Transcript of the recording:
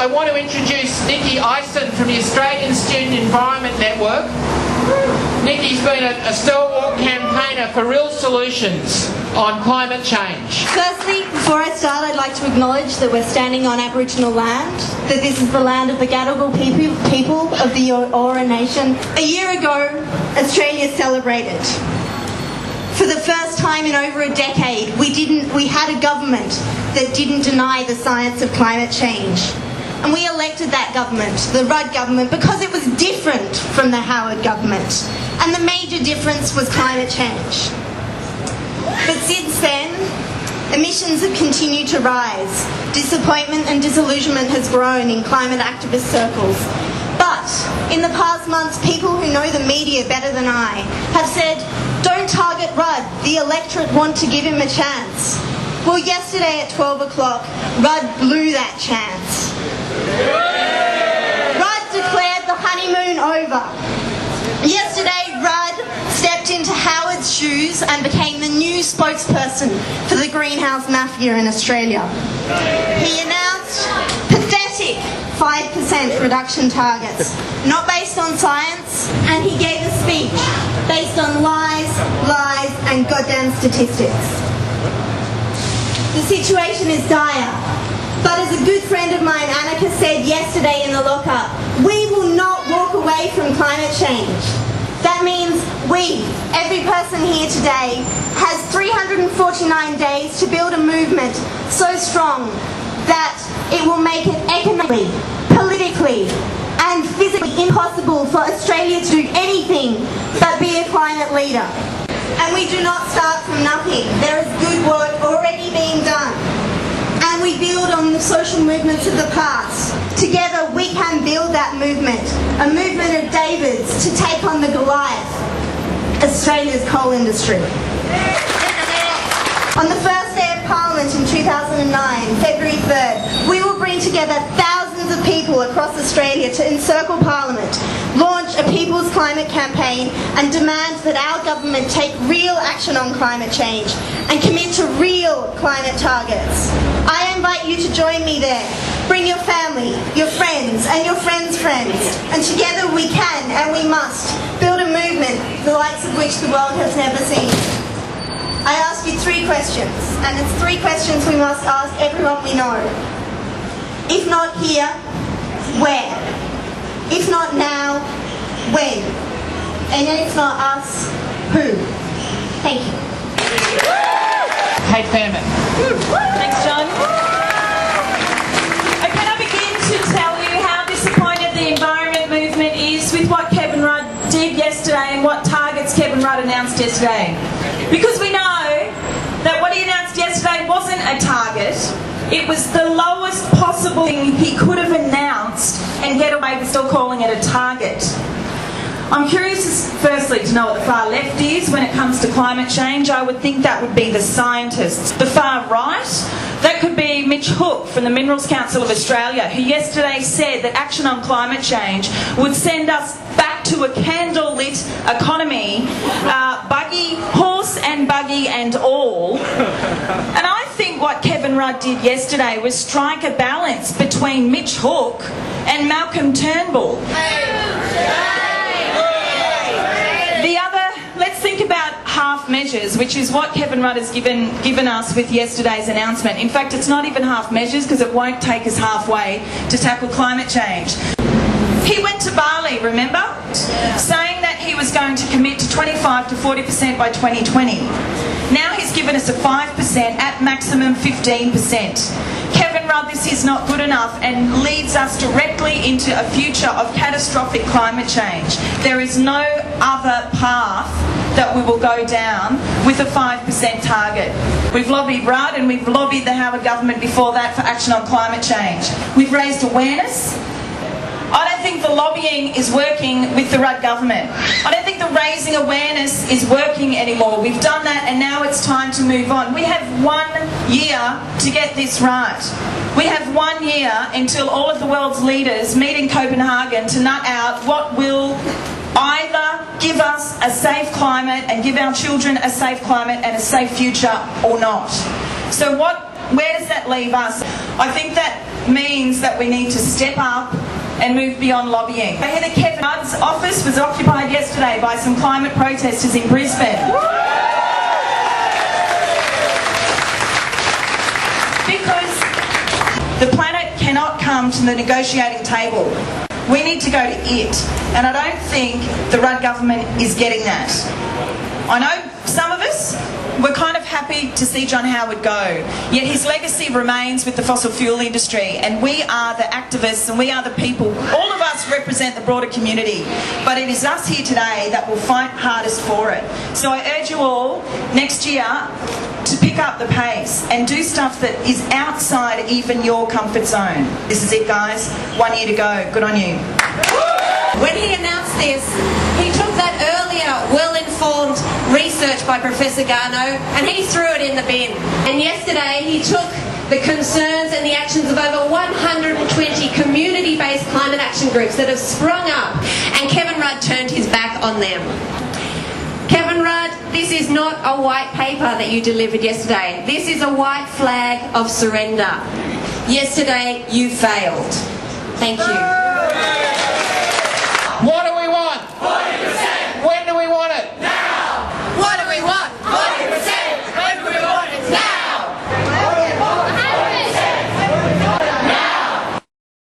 I want to introduce Nicki Isen from the Australian Student Environment Network. Nicki's been a stalwart campaigner for real solutions on climate change. Firstly, before I start, I'd like to acknowledge that we're standing on Aboriginal land, that this is the land of the Gadigal people of the Eora Nation. A year ago, Australia celebrated. For the first time in over a decade, we had a government that didn't deny the science of climate change. And we elected that government, the Rudd government, because it was different from the Howard government. And the major difference was climate change. But since then, emissions have continued to rise. Disappointment and disillusionment has grown in climate activist circles. But in the past months, people who know the media better than I have said, don't target Rudd, the electorate want to give him a chance. Well, yesterday at 12 o'clock, Rudd blew that chance. Rudd declared the honeymoon over. Yesterday, Rudd stepped into Howard's shoes and became the new spokesperson for the greenhouse mafia in Australia. He announced pathetic 5% reduction targets, not based on science, and he gave a speech based on lies, and goddamn statistics. The situation is dire, but as a good friend of mine, Annika, said yesterday in the lockup, we will not walk away from climate change. That means we, every person here today, has 349 days to build a movement so strong that it will make it economically, politically, and physically impossible for Australia to do anything but be a climate leader. And we do not start from nothing. There is good work already being done. And we build on the social movements of the past. Together we can build that movement, a movement of Davids to take on the Goliath, Australia's coal industry. On the first day of Parliament in 2009, February 3rd, we will bring together thousands of people across Australia to encircle Parliament, launch a People's Climate Campaign and demand that our government take real action on climate change and commit to real climate targets. I invite you to join me there. Bring your family, your friends and your friends' friends, and together we can and we must build a movement the likes of which the world has never seen. I ask you 3 questions, and it's 3 questions we must ask everyone we know. If not here, where? If not now, when? And if not us, who? Thank you. Cate Faehrmann. Thanks, John. Can I begin to tell you how disappointed the environment movement is with what Kevin Rudd did yesterday and what targets Kevin Rudd announced yesterday? Because we know that what he announced yesterday wasn't a target. It was the lowest possible thing he could have announced and get away with still calling it a target. I'm curious, firstly, to know what the far left is when it comes to climate change. I would think that would be the scientists. The far right, that could be Mitch Hook from the Minerals Council of Australia, who yesterday said that action on climate change would send us back to a candle-lit economy, horse and buggy and all. And I think what Kevin Rudd did yesterday was strike a balance between Mitch Hook and Malcolm Turnbull. Let's think about half measures, which is what Kevin Rudd has given us with yesterday's announcement. In fact, it's not even half measures because it won't take us halfway to tackle climate change. He went to Bali, remember? Saying that he was going to commit to 25 to 40% by 2020. Now he's given us a 5%, at maximum 15%. Kevin Rudd, this is not good enough and leads us directly into a future of catastrophic climate change. There is no other path that we will go down with a 5% target. We've lobbied Rudd and we've lobbied the Howard government before that for action on climate change. We've raised awareness. I don't think the lobbying is working with the Rudd government. I don't think the raising awareness is working anymore. We've done that and now it's time to move on. We have 1 year to get this right. We have 1 year until all of the world's leaders meet in Copenhagen to nut out what will either give us a safe climate and give our children a safe climate and a safe future or not. So where does that leave us? I think that means that we need to step up and move beyond lobbying. I hear that Kevin Rudd's office was occupied yesterday by some climate protesters in Brisbane. Because the planet cannot come to the negotiating table. We need to go to it. And I don't think the Rudd government is getting that. I know some of us were kind of happy to see John Howard go, yet his legacy remains with the fossil fuel industry, and we are the activists and we are the people. All of us represent the broader community, but it is us here today that will fight hardest for it. So I urge you all next year to pick up the pace and do stuff that is outside even your comfort zone. This is it, guys. 1 year to go. Good on you. When he announced this, he took that earlier well-informed research by Professor Garneau and he threw it in the bin. And yesterday he took the concerns and the actions of over 120 community-based climate action groups that have sprung up, and Kevin Rudd turned his back on them. Kevin Rudd, this is not a white paper that you delivered yesterday. This is a white flag of surrender. Yesterday you failed. Thank you.